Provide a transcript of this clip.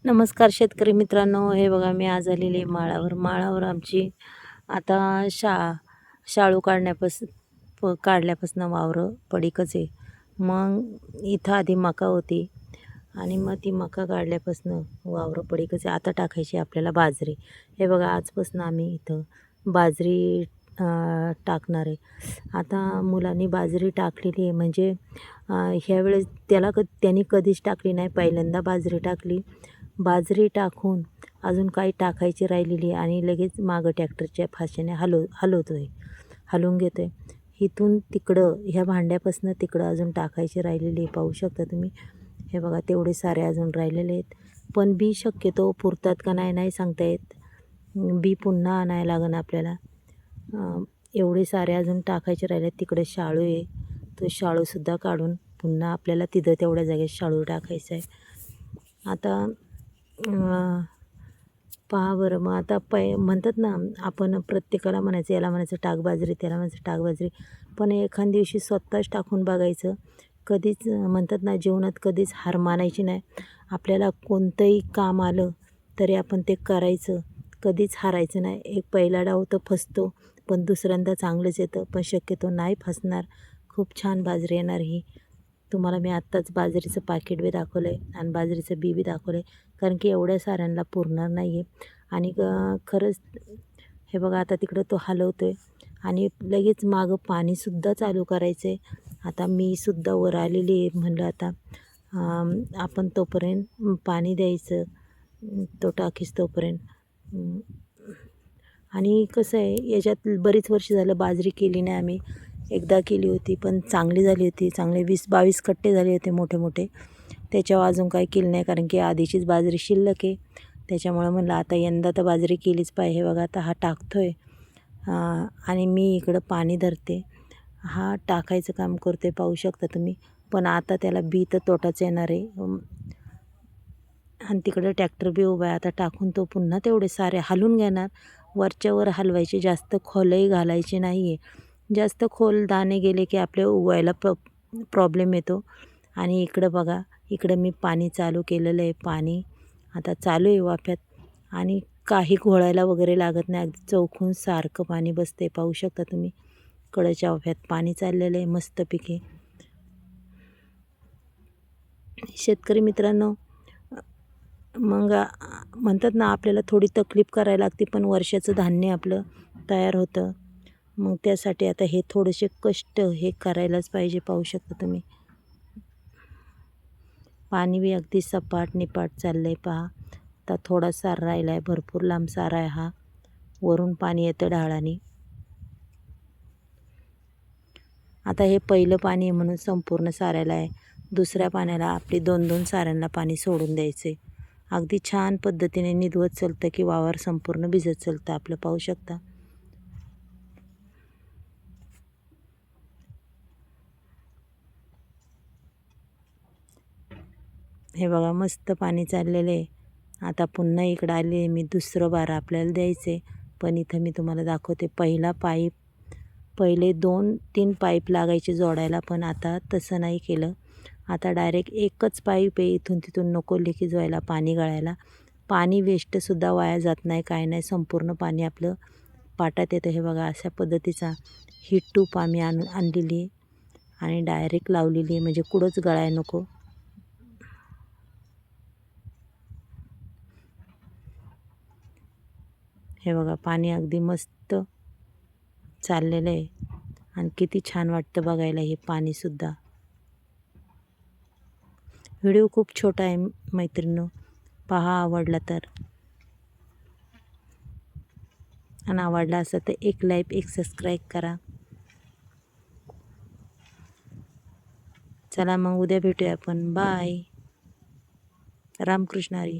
नमस्कार शेतकरी मित्रांनो. हे बघा मी आज आलेली आहे माळावर आमची आता शाळू काढल्यापासून वावरं पडीकच आहे. मग इथं आधी मका होती आणि मग ती मका काढल्यापासून वावरं पडीकच आहे. आता टाकायची आपल्याला बाजरी. हे बघा आजपासून आम्ही इथं बाजरी टाकणार आहे. आता मुलांनी बाजरी टाकलेली आहे म्हणजे ह्यावेळेस त्यांनी कधीच टाकली नाही, पहिल्यांदा बाजरी टाकली. बाजरी टाकून अजून काही टाकायची राहिलेली आहे आणि लगेच मागं ट्रॅक्टरच्या फाशाने हलवून घेतो आहे. इथून तिकडं ह्या भांड्यापासून तिकडं अजून टाकायची राहिलेली आहे, पाहू शकता तुम्ही. हे बघा तेवढे सारे अजून राहिलेले आहेत, पण बी शक्यतो पुरतात का नाही सांगता येत. बी पुन्हा आणायला लागेल आपल्याला. एवढे सारे अजून टाकायचे राहिले. तिकडे शाळू आहे, तो शाळूसुद्धा काढून पुन्हा आपल्याला तिथं तेवढ्या जागेत शाळू टाकायचं आहे. आता पहा बरं, मग आता म्हणतात ना, आपण प्रत्येकाला म्हणायचं, याला म्हणायचं टाक बाजरी, त्याला म्हणायचं टाक बाजरी, पण एखाद दिवशी स्वतःच टाकून बघायचं. कधीच म्हणतात ना, जीवनात कधीच हार मानायची नाही. आपल्याला कोणतंही काम आलं तरी आपण ते करायचं, कधीच हारायचं नाही. एक पहिला डाव तर फसतो, पण दुसऱ्यांदा चांगलंच येतं, पण शक्यतो नाही फसणार. खूप छान बाजरी येणार ही. तुम्हाला मी आत्ताच बाजरीचं पाकीट बी दाखवलं आहे आणि बाजरीचं बी दाखवलं आहे, कारण की एवढ्या साऱ्यांना पुरणार नाही आहे. आणि खरंच हे बघा आता तिकडं तो हलवतो आहे आणि लगेच मागं पाणीसुद्धा चालू करायचं आहे. आता मीसुद्धा वर आलेली आहे. म्हणलं आता आपण तोपर्यंत पाणी द्यायचं, तो टाकीस तोपर्यंत. आणि कसं आहे, याच्यात बरीच वर्ष झालं बाजरी केली नाही आम्ही. एकदा केली होती, पण चांगली झाली होती. चांगले 20-22 कट्टे झाले होते मोठे मोठे. त्याच्यावर अजून काही केलं नाही, कारण की आधीचीच बाजरी शिल्लक आहे. त्याच्यामुळं म्हणलं आता यंदा तर बाजरी केलीच पाहिजे. हे बघा आता हा टाकतो आहे आणि मी इकडं पाणी धरते. हा टाकायचं काम करते, पाहू शकता तुम्ही. पण आता त्याला बी तर तोटाच येणार आहे. आणि तिकडं ट्रॅक्टर बी उभा आहे. आता टाकून तो पुन्हा तेवढे सारे हलवून घेणार. वरच्यावर हलवायचे, जास्त खोलही घालायचे नाही आहे. जास्त खोल दाणे गेले की आपले उगवायला प्रॉब्लेम येतो. आणि इकडं बघा, इकडं मी पाणी चालू केलेलं आहे. पाणी आता चालू आहे वाफ्यात आणि काही घोळायला वगैरे लागत नाही. अगदी चौकून सारखं पाणी बसते, पाहू शकता तुम्ही. कडेच्या वाफ्यात पाणी चाललेलं आहे मस्तपैकी. शेतकरी मित्रांनो, मग म्हणतात ना, आपल्याला थोडी तकलीफ करायला लागते, पण वर्षाचं धान्य आपलं तयार होतं. मग त्यासाठी आता हे थोडेसे कष्ट हे करायलाच पाहिजे, पाहू शकता तुम्ही. पाणी बी अगदी सपाट निपाट चाललं आहे पहा. आता थोडा सार राहिला आहे, भरपूर लांब सारा आहे हा. वरून पाणी येतं ढाळाने. आता हे पहिलं पाणी आहे म्हणून संपूर्ण साऱ्याला आहे. दुसऱ्या पाण्याला आपली 2-2 साऱ्यांना पाणी सोडून द्यायचं आहे. अगदी छान पद्धतीने निधवत चालतं की वावर संपूर्ण भिजत चालतं आपलं, पाहू शकता. हे बघा मस्त पाणी चाललेलं आहे. आता पुन्हा इकडं आले आहे मी. दुसरं बारं आपल्याला द्यायचं आहे, पण इथं मी तुम्हाला दाखवते. पहिले 2-3 पाईप लागायचे जोडायला, पण आता तसं नाही केलं. आता डायरेक्ट एकच पाईप आहे, इथून तिथून नको लिकेज व्हायला, पाणी गळायला. पाणी वेस्टसुद्धा वाया जात नाही, काय नाही. संपूर्ण पाणी आपलं पाटात येतं. हे बघा अशा पद्धतीचा ही ट्यूब आम्ही आणलेली आहे आणि डायरेक्ट लावलेली आहे, म्हणजे कुठंच गळायला नको. हे बघा पाणी अगदी मस्त चाललेलं आहे आणि किती छान वाटतं बघायला हे पाणीसुद्धा. व्हिडिओ खूप छोटा आहे मैत्रिणींनो, पहा आवडला तर. आणि आवडला असेल तर एक लाईक, एक सबस्क्राईब करा. चला मग उद्या भेटूया आपण. बाय. रामकृष्ण हरी.